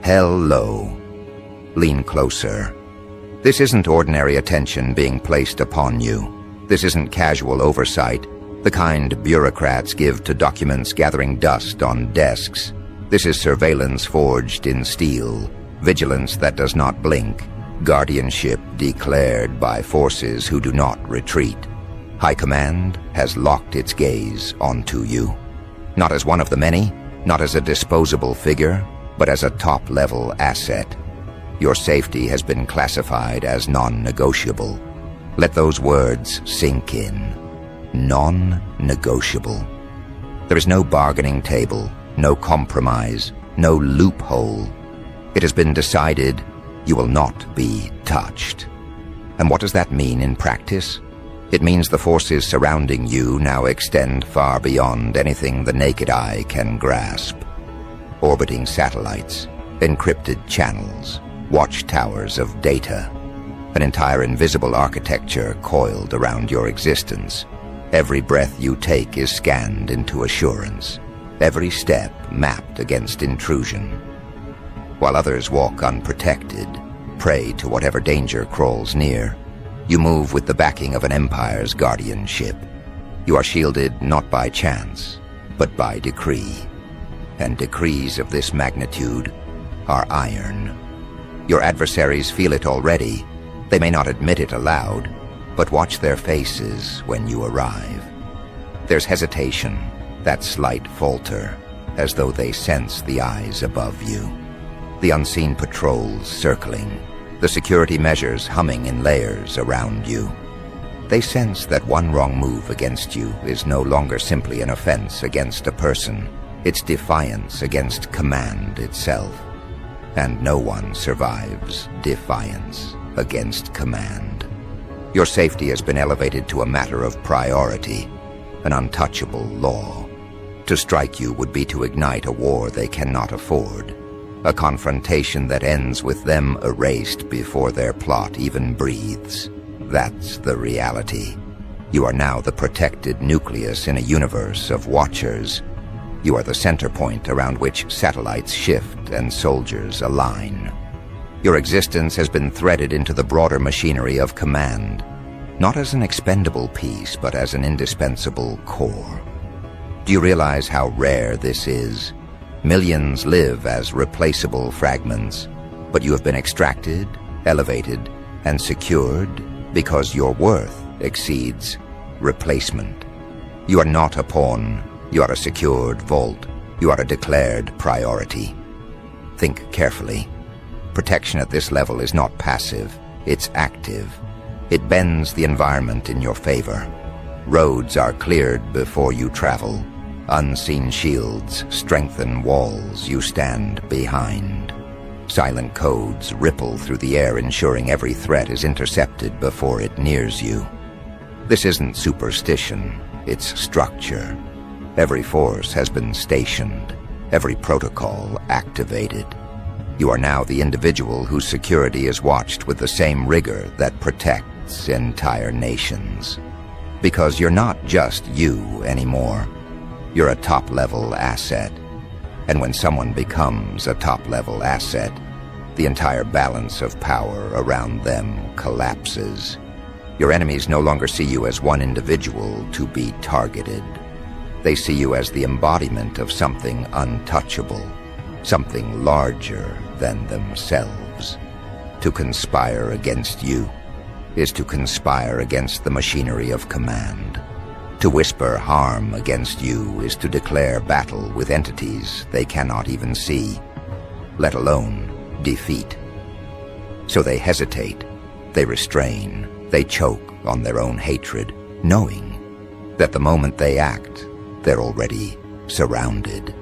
Hello. Lean closer. This isn't ordinary attention being placed upon you. This isn't casual oversight, the kind bureaucrats give to documents gathering dust on desks. This is surveillance forged in steel, vigilance that does not blink, guardianship declared by forces who do not retreat. High Command has locked its gaze onto you. Not as one of the many, not as a disposable figure, but as a top-level asset. Your safety has been classified as non-negotiable. Let those words sink in. Non-negotiable. There is no bargaining table, no compromise, no loophole. It has been decided you will not be touched. And what does that mean in practice? It means the forces surrounding you now extend far beyond anything the naked eye can grasp. Orbiting satellites, encrypted channels, watchtowers of data, an entire invisible architecture coiled around your existence. Every breath you take is scanned into assurance, every step mapped against intrusion. While others walk unprotected, prey to whatever danger crawls near, you move with the backing of an empire's guardianship. You are shielded not by chance, but by decree. And decrees of this magnitude are iron. Your adversaries feel it already. They may not admit it aloud, but watch their faces when you arrive. There's hesitation, that slight falter, as though they sense the eyes above you. The unseen patrols circling, the security measures humming in layers around you. They sense that one wrong move against you is no longer simply an offense against a person. It's defiance against command itself. And no one survives defiance against command. Your safety has been elevated to a matter of priority, an untouchable law. To strike you would be to ignite a war they cannot afford, a confrontation that ends with them erased before their plot even breathes. That's the reality. You are now the protected nucleus in a universe of watchers. You are the center point around which satellites shift and soldiers align. Your existence has been threaded into the broader machinery of command, not as an expendable piece, but as an indispensable core. Do you realize how rare this is? Millions live as replaceable fragments, but you have been extracted, elevated, and secured because your worth exceeds replacement. You are not a pawn. You are a secured vault. You are a declared priority. Think carefully. Protection at this level is not passive, it's active. It bends the environment in your favor. Roads are cleared before you travel. Unseen shields strengthen walls you stand behind. Silent codes ripple through the air, ensuring every threat is intercepted before it nears you. This isn't superstition, it's structure. Every force has been stationed, every protocol activated. You are now the individual whose security is watched with the same rigor that protects entire nations. Because you're not just you anymore. You're a top-level asset. And when someone becomes a top-level asset, the entire balance of power around them collapses. Your enemies no longer see you as one individual to be targeted. They see you as the embodiment of something untouchable, something larger than themselves. To conspire against you is to conspire against the machinery of command. To whisper harm against you is to declare battle with entities they cannot even see, let alone defeat. So they hesitate, they restrain, they choke on their own hatred, knowing that the moment they act, they're already surrounded.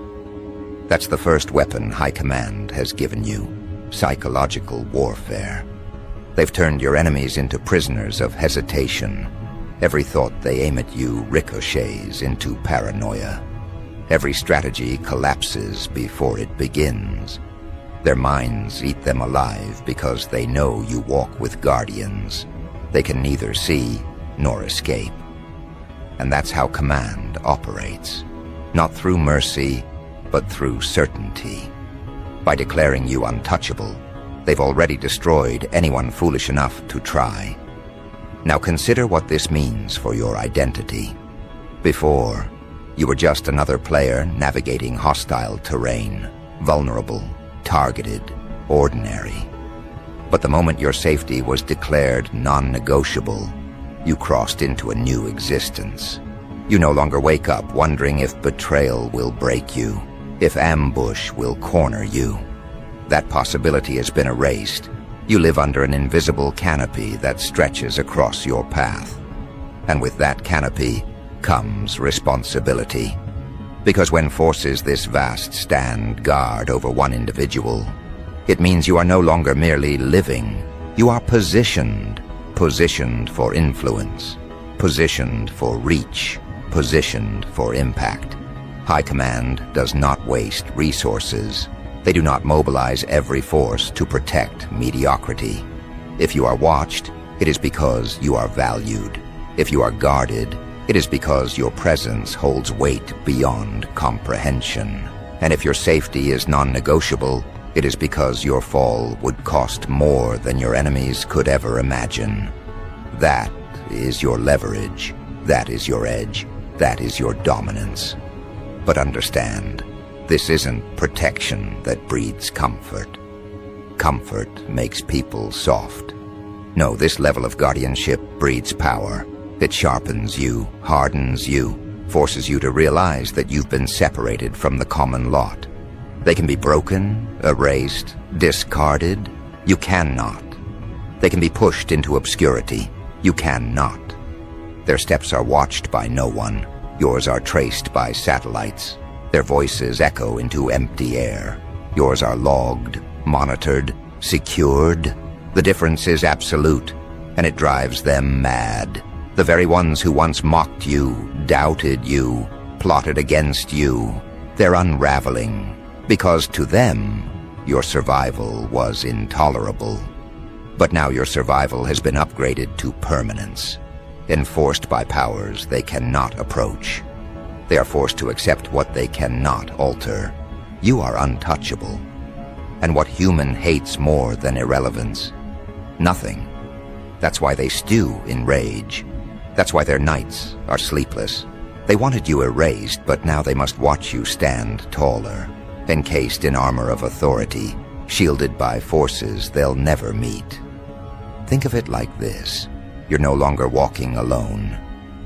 That's the first weapon High Command has given you, psychological warfare. They've turned your enemies into prisoners of hesitation. Every thought they aim at you ricochets into paranoia. Every strategy collapses before it begins. Their minds eat them alive because they know you walk with guardians. They can neither see nor escape. And that's how command operates. Not through mercy, but through certainty. By declaring you untouchable, they've already destroyed anyone foolish enough to try. Now consider what this means for your identity. Before, you were just another player navigating hostile terrain, vulnerable, targeted, ordinary. But the moment your safety was declared non-negotiable, you crossed into a new existence. You no longer wake up wondering if betrayal will break you, if ambush will corner you. That possibility has been erased. You live under an invisible canopy that stretches across your path. And with that canopy comes responsibility. Because when forces this vast stand guard over one individual, it means you are no longer merely living. You are positioned for influence, positioned for reach, positioned for impact. High Command does not waste resources. They do not mobilize every force to protect mediocrity. If you are watched, it is because you are valued. If you are guarded, it is because your presence holds weight beyond comprehension. And if your safety is non-negotiable, it is because your fall would cost more than your enemies could ever imagine. That is your leverage. That is your edge. That is your dominance. But understand, this isn't protection that breeds comfort. Comfort makes people soft. No, this level of guardianship breeds power. It sharpens you, hardens you, forces you to realize that you've been separated from the common lot. They can be broken, erased, discarded. You cannot. They can be pushed into obscurity. You cannot. Their steps are watched by no one. Yours are traced by satellites. Their voices echo into empty air. Yours are logged, monitored, secured. The difference is absolute, and it drives them mad. The very ones who once mocked you, doubted you, plotted against you, they're unraveling, because to them, your survival was intolerable. But now your survival has been upgraded to permanence, enforced by powers they cannot approach. They are forced to accept what they cannot alter. You are untouchable. And what human hates more than irrelevance? Nothing. That's why they stew in rage. That's why their nights are sleepless. They wanted you erased, but now they must watch you stand taller, encased in armor of authority, shielded by forces they'll never meet. Think of it like this. You're no longer walking alone.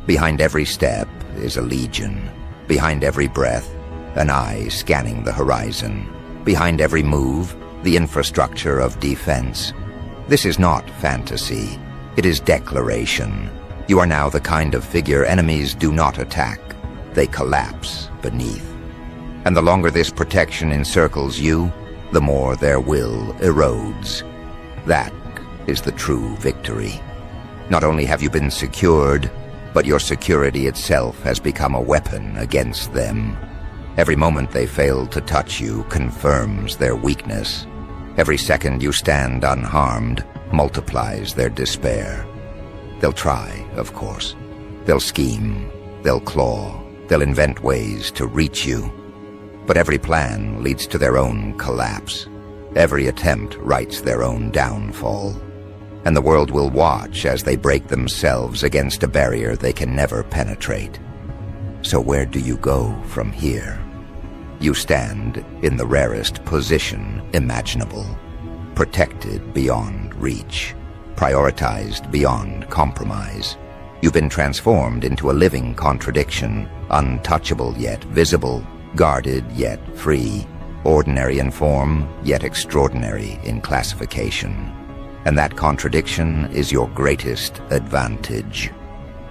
Behind every step is a legion. Behind every breath, an eye scanning the horizon. Behind every move, the infrastructure of defense. This is not fantasy. It is declaration. You are now the kind of figure enemies do not attack. They collapse beneath. And the longer this protection encircles you, the more their will erodes. That is the true victory. Not only have you been secured, but your security itself has become a weapon against them. Every moment they fail to touch you confirms their weakness. Every second you stand unharmed multiplies their despair. They'll try, of course. They'll scheme, they'll claw, they'll invent ways to reach you. But every plan leads to their own collapse. Every attempt writes their own downfall. And the world will watch as they break themselves against a barrier they can never penetrate. So where do you go from here? You stand in the rarest position imaginable, protected beyond reach, prioritized beyond compromise. You've been transformed into a living contradiction, untouchable yet visible, guarded yet free, ordinary in form yet extraordinary in classification. And that contradiction is your greatest advantage.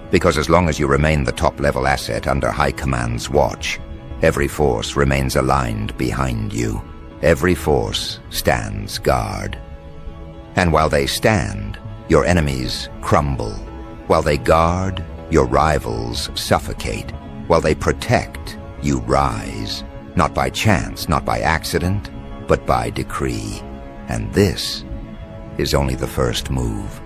Because as long as you remain the top-level asset under High Command's watch, every force remains aligned behind you. Every force stands guard. And while they stand, your enemies crumble. While they guard, your rivals suffocate. While they protect, you rise. Not by chance, not by accident, but by decree. And this is only the first move.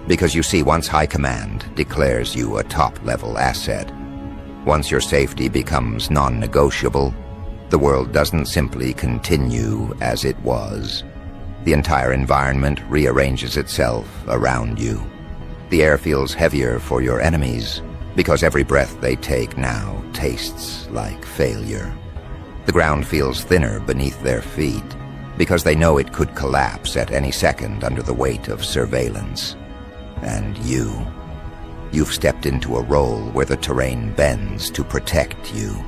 Because you see, once High Command declares you a top-level asset, once your safety becomes non-negotiable, The world doesn't simply continue as it was. The entire environment rearranges itself around you. The air feels heavier for your enemies because every breath they take now tastes like failure. The ground feels thinner beneath their feet because they know it could collapse at any second under the weight of surveillance. And you've stepped into a role where the terrain bends to protect you,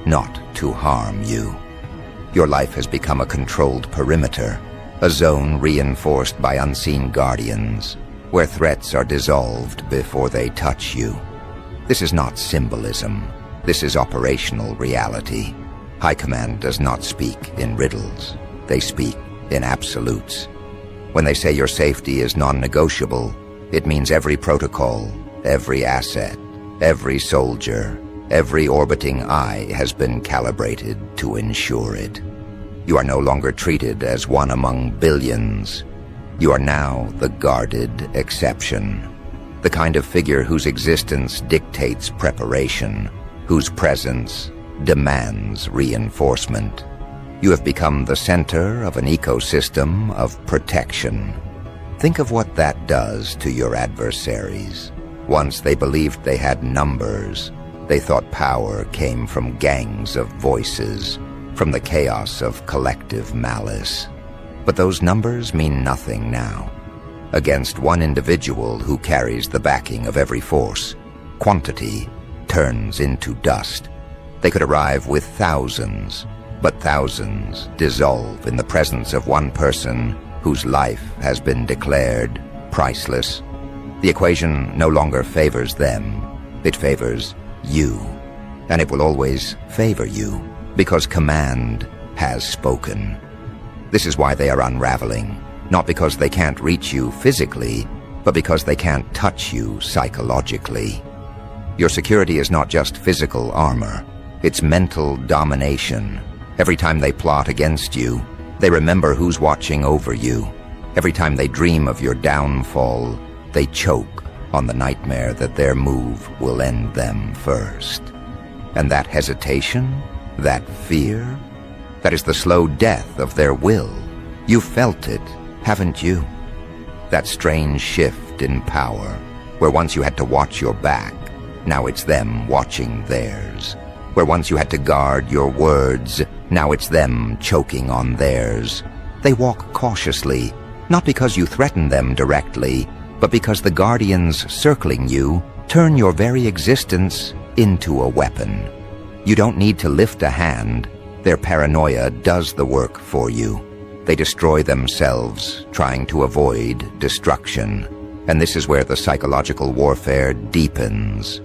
not to harm you. Your life has become a controlled perimeter, a zone reinforced by unseen guardians, where threats are dissolved before they touch you. This is not symbolism. This is operational reality. High Command does not speak in riddles. They speak in absolutes. When they say your safety is non-negotiable, it means every protocol, every asset, every soldier, every orbiting eye has been calibrated to ensure it. You are no longer treated as one among billions. You are now the guarded exception, the kind of figure whose existence dictates preparation, whose presence demands reinforcement. You have become the center of an ecosystem of protection. Think of what that does to your adversaries. Once they believed they had numbers. They thought power came from gangs of voices, from the chaos of collective malice. But those numbers mean nothing now. Against one individual who carries the backing of every force, quantity turns into dust. They could arrive with thousands, but thousands dissolve in the presence of one person whose life has been declared priceless. The equation no longer favors them. It favors you. And it will always favor you, because Command has spoken. This is why they are unraveling, not because they can't reach you physically, but because they can't touch you psychologically. Your security is not just physical armor, it's mental domination. Every time they plot against you, they remember who's watching over you. Every time they dream of your downfall, they choke on the nightmare that their move will end them first. And that hesitation, that fear, that is the slow death of their will. You've felt it, haven't you? That strange shift in power, where once you had to watch your back, now it's them watching theirs. Where once you had to guard your words, now it's them choking on theirs. They walk cautiously, not because you threaten them directly, but because the guardians circling you turn your very existence into a weapon. You don't need to lift a hand. Their paranoia does the work for you. They destroy themselves, trying to avoid destruction. And this is where the psychological warfare deepens.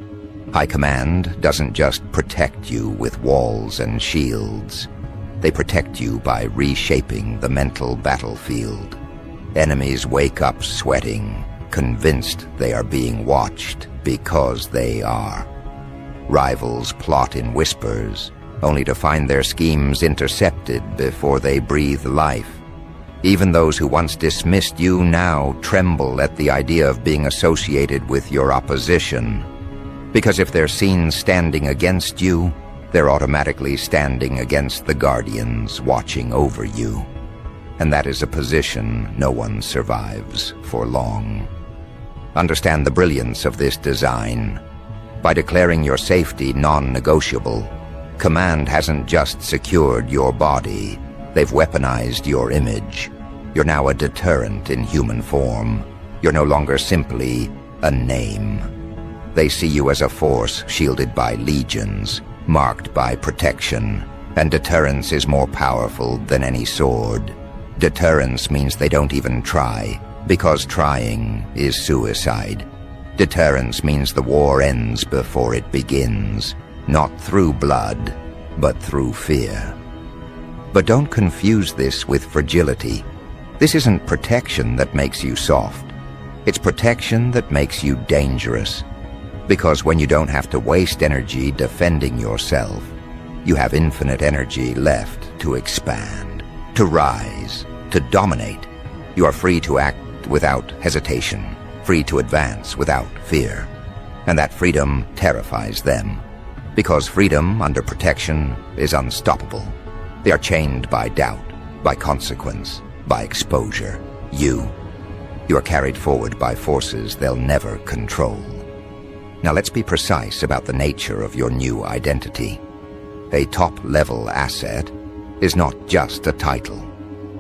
High Command doesn't just protect you with walls and shields. They protect you by reshaping the mental battlefield. Enemies wake up sweating, convinced they are being watched because they are. Rivals plot in whispers, only to find their schemes intercepted before they breathe life. Even those who once dismissed you now tremble at the idea of being associated with your opposition. Because if they're seen standing against you, they're automatically standing against the guardians watching over you. And that is a position no one survives for long. Understand the brilliance of this design. By declaring your safety non-negotiable, Command hasn't just secured your body, they've weaponized your image. You're now a deterrent in human form. You're no longer simply a name. They see you as a force shielded by legions, marked by protection, and deterrence is more powerful than any sword. Deterrence means they don't even try, because trying is suicide. Deterrence means the war ends before it begins, not through blood, but through fear. But don't confuse this with fragility. This isn't protection that makes you soft. It's protection that makes you dangerous. Because when you don't have to waste energy defending yourself, you have infinite energy left to expand, to rise, to dominate. You are free to act without hesitation, free to advance without fear. And that freedom terrifies them, because freedom under protection is unstoppable. They are chained by doubt, by consequence, by exposure. You are carried forward by forces they'll never control. Now let's be precise about the nature of your new identity. A top-level asset is not just a title.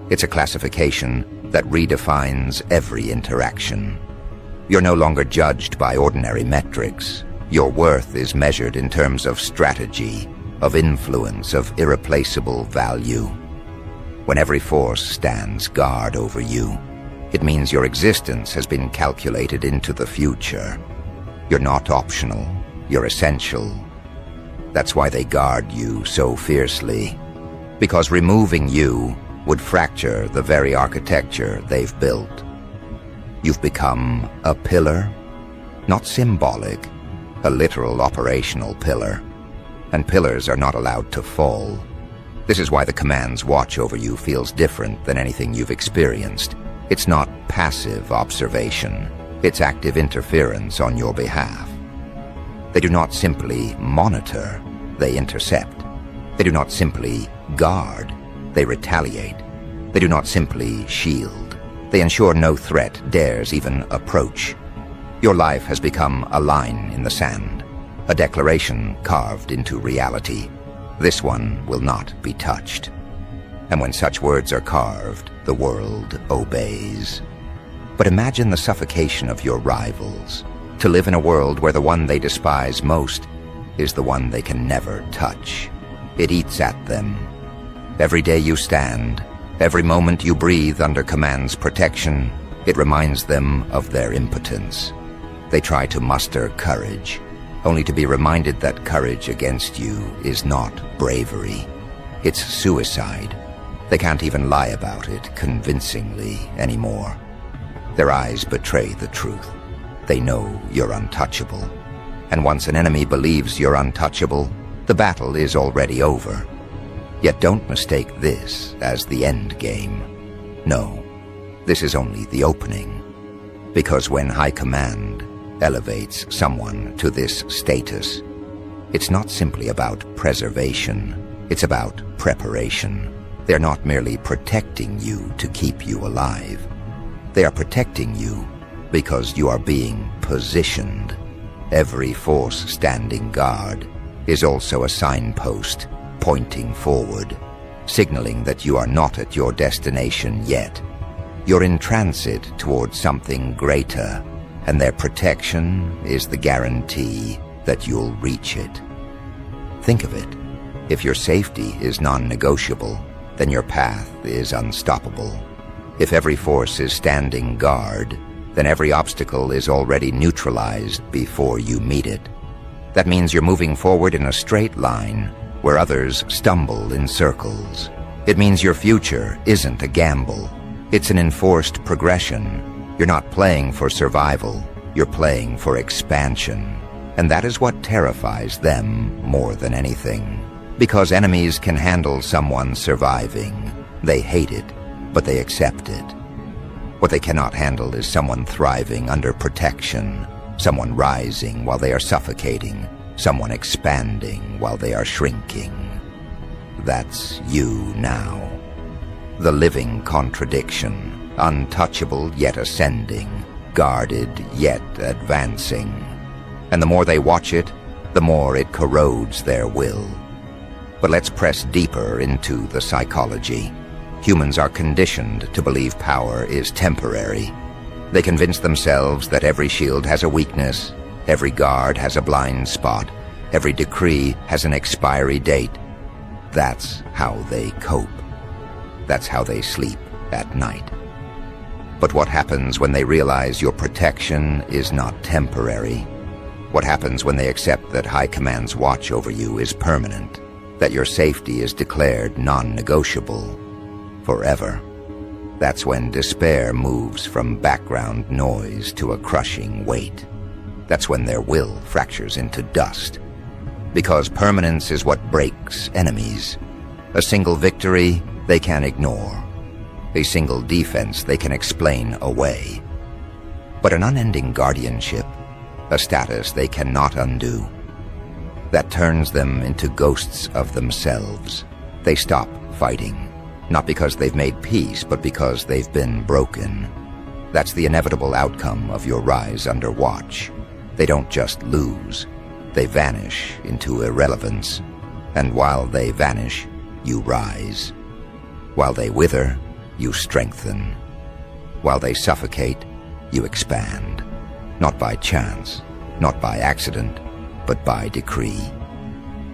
It's a classification that redefines every interaction. You're no longer judged by ordinary metrics. Your worth is measured in terms of strategy, of influence, of irreplaceable value. When every force stands guard over you, it means your existence has been calculated into the future. You're not optional, you're essential. That's why they guard you so fiercely. Because removing you would fracture the very architecture they've built. You've become a pillar, not symbolic, a literal operational pillar. And pillars are not allowed to fall. This is why the command's watch over you feels different than anything you've experienced. It's not passive observation. It's active interference on your behalf. They do not simply monitor, they intercept. They do not simply guard, they retaliate. They do not simply shield. They ensure no threat dares even approach. Your life has become a line in the sand, a declaration carved into reality. This one will not be touched. And when such words are carved, the world obeys. But imagine the suffocation of your rivals, to live in a world where the one they despise most is the one they can never touch. It eats at them. Every day you stand, every moment you breathe under command's protection, it reminds them of their impotence. They try to muster courage, only to be reminded that courage against you is not bravery. It's suicide. They can't even lie about it convincingly anymore. Their eyes betray the truth. They know you're untouchable. And once an enemy believes you're untouchable, the battle is already over. Yet don't mistake this as the end game. No, this is only the opening. Because when High Command elevates someone to this status, it's not simply about preservation, it's about preparation. They're not merely protecting you to keep you alive. They are protecting you because you are being positioned. Every force standing guard is also a signpost pointing forward, signaling that you are not at your destination yet. You're in transit towards something greater, and their protection is the guarantee that you'll reach it. Think of it. If your safety is non-negotiable, then your path is unstoppable. If every force is standing guard, then every obstacle is already neutralized before you meet it. That means you're moving forward in a straight line where others stumble in circles. It means your future isn't a gamble. It's an enforced progression. You're not playing for survival, you're playing for expansion. And that is what terrifies them more than anything. Because enemies can handle someone surviving. They hate it, but they accept it. What they cannot handle is someone thriving under protection, someone rising while they are suffocating, someone expanding while they are shrinking. That's you now. The living contradiction, untouchable yet ascending, guarded yet advancing. And the more they watch it, the more it corrodes their will. But let's press deeper into the psychology. Humans are conditioned to believe power is temporary. They convince themselves that every shield has a weakness, every guard has a blind spot, every decree has an expiry date. That's how they cope. That's how they sleep at night. But what happens when they realize your protection is not temporary? What happens when they accept that High Command's watch over you is permanent, that your safety is declared non-negotiable forever? That's when despair moves from background noise to a crushing weight. That's when their will fractures into dust. Because permanence is what breaks enemies. A single victory they can ignore. A single defense they can explain away. But an unending guardianship, a status they cannot undo, that turns them into ghosts of themselves. They stop fighting, not because they've made peace, but because they've been broken. That's the inevitable outcome of your rise under watch. They don't just lose, they vanish into irrelevance. And while they vanish, you rise. While they wither, you strengthen. While they suffocate, you expand. Not by chance, not by accident, but by decree.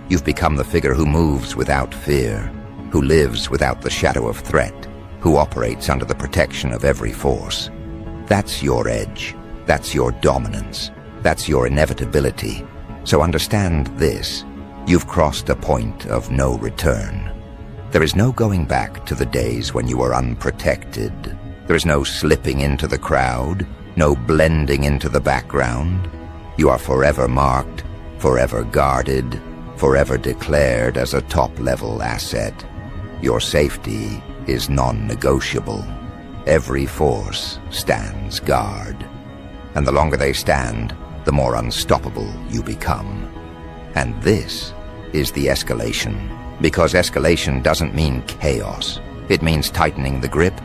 You've become the figure who moves without fear, who lives without the shadow of threat, who operates under the protection of every force. That's your edge. That's your dominance. That's your inevitability. So understand this. You've crossed a point of no return. There is no going back to the days when you were unprotected. There is no slipping into the crowd, no blending into the background. You are forever marked, forever guarded, forever declared as a top-level asset. Your safety is non-negotiable. Every force stands guard. And the longer they stand, the more unstoppable you become. And this is the escalation. Because escalation doesn't mean chaos. It means tightening the grip,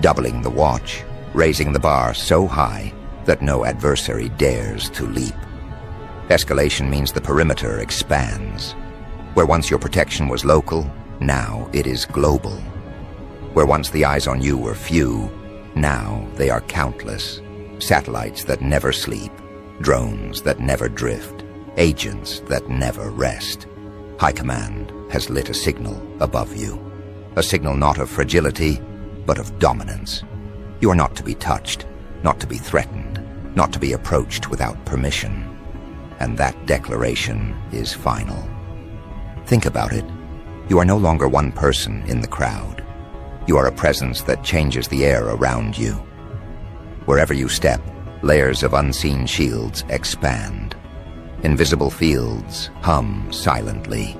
doubling the watch, raising the bar so high that no adversary dares to leap. Escalation means the perimeter expands. Where once your protection was local, now it is global. Where once the eyes on you were few, now they are countless. Satellites that never sleep, drones that never drift, agents that never rest. High Command has lit a signal above you. A signal not of fragility, but of dominance. You are not to be touched, not to be threatened, not to be approached without permission. And that declaration is final. Think about it. You are no longer one person in the crowd. You are a presence that changes the air around you. Wherever you step, layers of unseen shields expand. Invisible fields hum silently.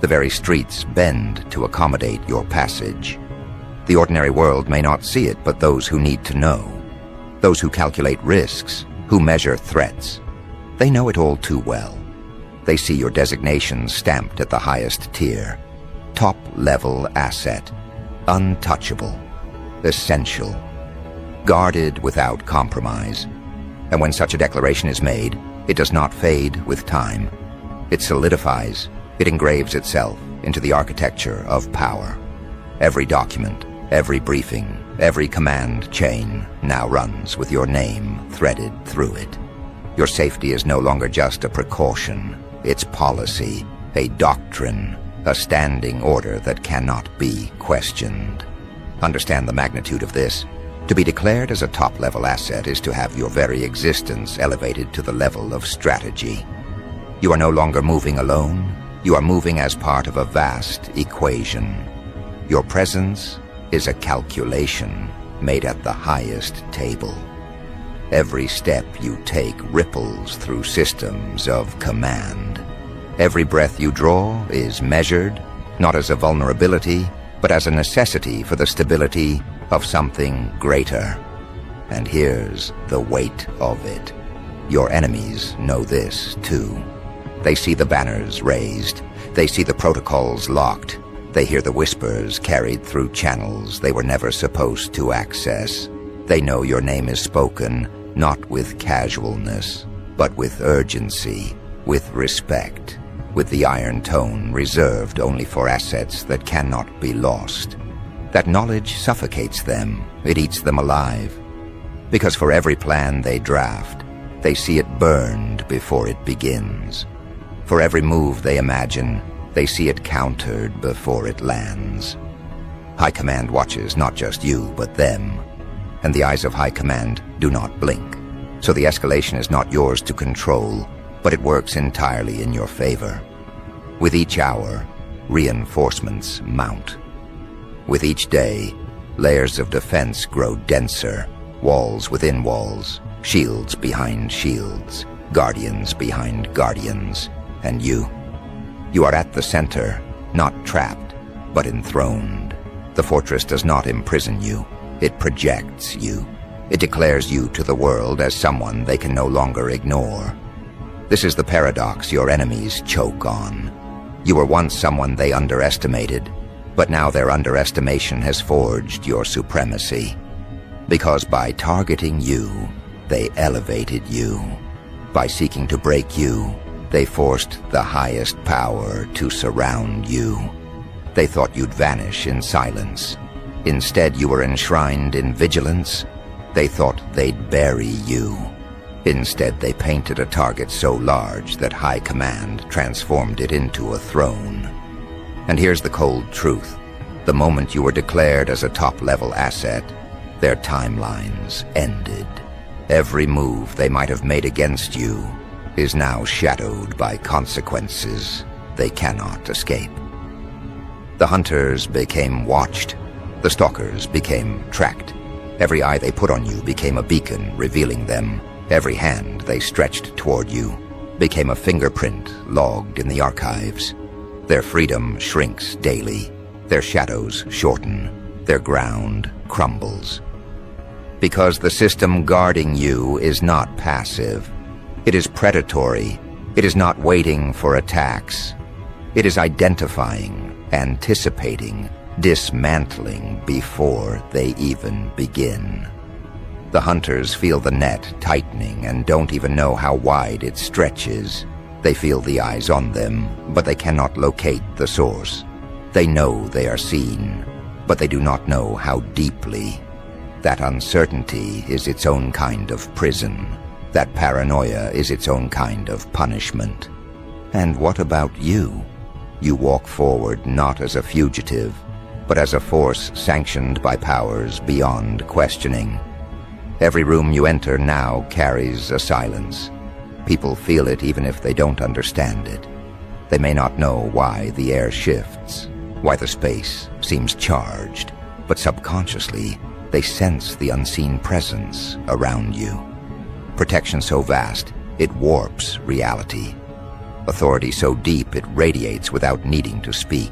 The very streets bend to accommodate your passage. The ordinary world may not see it, but those who need to know, those who calculate risks, who measure threats, they know it all too well. They see your designation stamped at the highest tier. Top-level asset. Untouchable. Essential. Guarded without compromise. And when such a declaration is made, it does not fade with time. It solidifies. It engraves itself into the architecture of power. Every document, every briefing, every command chain now runs with your name threaded through it. Your safety is no longer just a precaution. It's policy, a doctrine, a standing order that cannot be questioned. Understand the magnitude of this. To be declared as a top-level asset is to have your very existence elevated to the level of strategy. You are no longer moving alone. You are moving as part of a vast equation. Your presence is a calculation made at the highest table. Every step you take ripples through systems of command. Every breath you draw is measured, not as a vulnerability, but as a necessity for the stability of something greater. And here's the weight of it. Your enemies know this, too. They see the banners raised. They see the protocols locked. They hear the whispers carried through channels they were never supposed to access. They know your name is spoken, not with casualness, but with urgency, with respect, with the iron tone reserved only for assets that cannot be lost. That knowledge suffocates them. It eats them alive. Because for every plan they draft, they see it burned before it begins. For every move they imagine, they see it countered before it lands. High Command watches not just you, but them. And the eyes of High Command do not blink. So the escalation is not yours to control, but it works entirely in your favor. With each hour, reinforcements mount. With each day, layers of defense grow denser, walls within walls, shields behind shields, guardians behind guardians, and you are at the center, not trapped, but enthroned. The fortress does not imprison you, it projects you. It declares you to the world as someone they can no longer ignore. This is the paradox your enemies choke on. You were once someone they underestimated. But now their underestimation has forged your supremacy. Because by targeting you, they elevated you. By seeking to break you, they forced the highest power to surround you. They thought you'd vanish in silence. Instead, you were enshrined in vigilance. They thought they'd bury you. Instead, they painted a target so large that High Command transformed it into a throne. And here's the cold truth. The moment you were declared as a top-level asset, their timelines ended. Every move they might have made against you is now shadowed by consequences they cannot escape. The hunters became watched. The stalkers became tracked. Every eye they put on you became a beacon revealing them. Every hand they stretched toward you became a fingerprint logged in the archives. Their freedom shrinks daily. Their shadows shorten. Their ground crumbles. Because the system guarding you is not passive. It is predatory. It is not waiting for attacks. It is identifying, anticipating, dismantling before they even begin. The hunters feel the net tightening and don't even know how wide it stretches. They feel the eyes on them, but they cannot locate the source. They know they are seen, but they do not know how deeply. That uncertainty is its own kind of prison. That paranoia is its own kind of punishment. And what about you? You walk forward not as a fugitive, but as a force sanctioned by powers beyond questioning. Every room you enter now carries a silence. People feel it even if they don't understand it. They may not know why the air shifts, why the space seems charged, but subconsciously they sense the unseen presence around you. Protection so vast, it warps reality. Authority so deep, it radiates without needing to speak.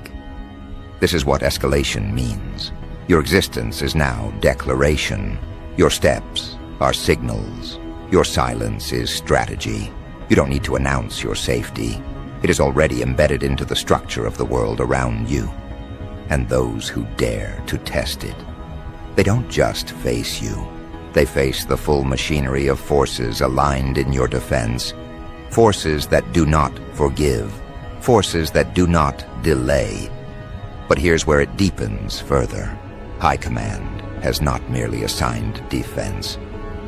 This is what escalation means. Your existence is now declaration. Your steps are signals. Your silence is strategy. You don't need to announce your safety. It is already embedded into the structure of the world around you. And those who dare to test it, they don't just face you. They face the full machinery of forces aligned in your defense. Forces that do not forgive. Forces that do not delay. But here's where it deepens further. High Command has not merely assigned defense.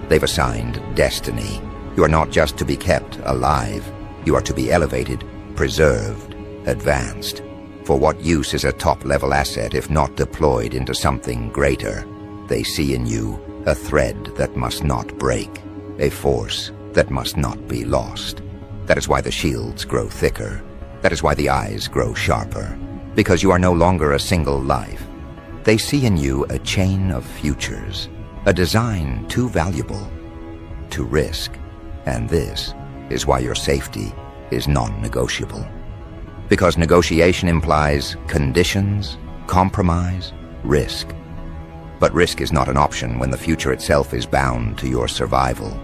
They've assigned destiny. You are not just to be kept alive. You are to be elevated, preserved, advanced. For what use is a top-level asset if not deployed into something greater? They see in you a thread that must not break, a force that must not be lost. That is why the shields grow thicker. That is why the eyes grow sharper. Because you are no longer a single life. They see in you a chain of futures, a design too valuable to risk. And this is why your safety is non-negotiable. Because negotiation implies conditions, compromise, risk. But risk is not an option when the future itself is bound to your survival.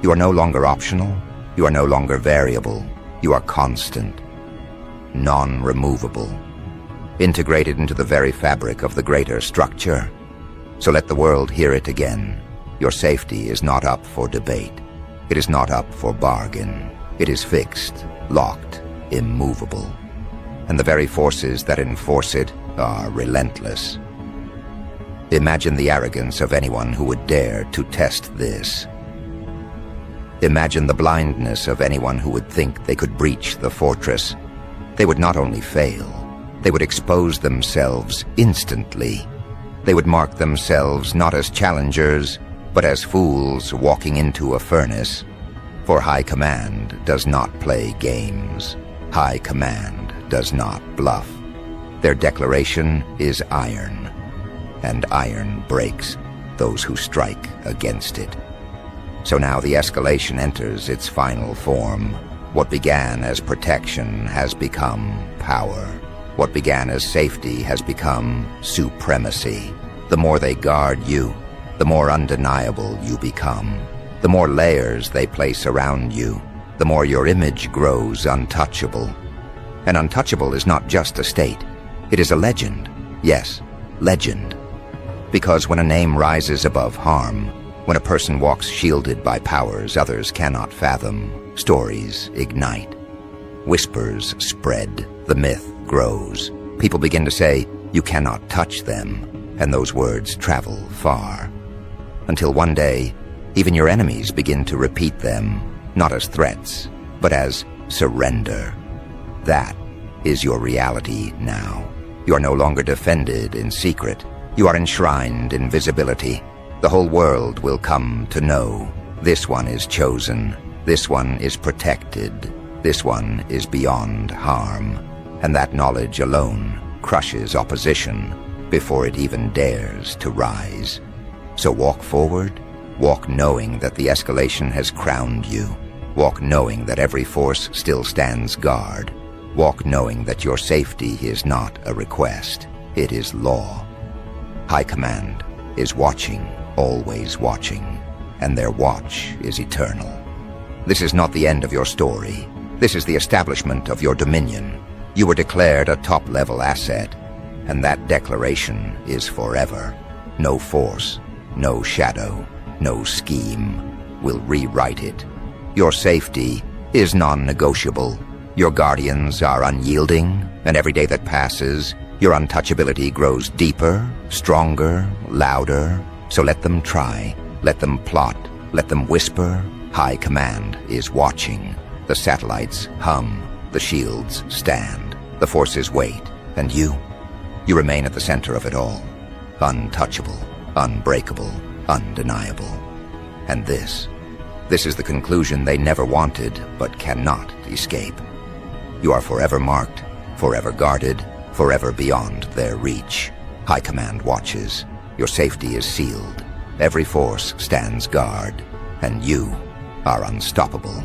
You are no longer optional. You are no longer variable. You are constant, non-removable, integrated into the very fabric of the greater structure. So let the world hear it again. Your safety is not up for debate. It is not up for bargain. It is fixed, locked, immovable. And the very forces that enforce it are relentless. Imagine the arrogance of anyone who would dare to test this. Imagine the blindness of anyone who would think they could breach the fortress. They would not only fail, they would expose themselves instantly. They would mark themselves not as challengers, but as fools walking into a furnace. For High Command does not play games. High Command does not bluff. Their declaration is iron, and iron breaks those who strike against it. So now the escalation enters its final form. What began as protection has become power. What began as safety has become supremacy. The more they guard you, the more undeniable you become. The more layers they place around you, the more your image grows untouchable. And untouchable is not just a state. It is a legend. Yes, legend. Because when a name rises above harm, when a person walks shielded by powers others cannot fathom, stories ignite. Whispers spread, the myth grows. People begin to say, "You cannot touch them," and those words travel far. Until one day, even your enemies begin to repeat them, not as threats, but as surrender. That is your reality now. You are no longer defended in secret. You are enshrined in visibility. The whole world will come to know. This one is chosen. This one is protected. This one is beyond harm. And that knowledge alone crushes opposition before it even dares to rise. So walk forward. Walk knowing that the escalation has crowned you. Walk knowing that every force still stands guard. Walk knowing that your safety is not a request. It is law. High Command is watching, always watching, and their watch is eternal. This is not the end of your story. This is the establishment of your dominion. You were declared a top-level asset, and that declaration is forever. No force, no shadow, no scheme will rewrite it. Your safety is non-negotiable. Your guardians are unyielding, and every day that passes, your untouchability grows deeper, stronger, louder. So let them try, let them plot, let them whisper. High Command is watching. The satellites hum, the shields stand, the forces wait, and you remain at the center of it all. Untouchable, unbreakable, undeniable. And this is the conclusion they never wanted but cannot escape. You are forever marked, forever guarded, forever beyond their reach. High Command watches. Your safety is sealed. Every force stands guard, and you are unstoppable.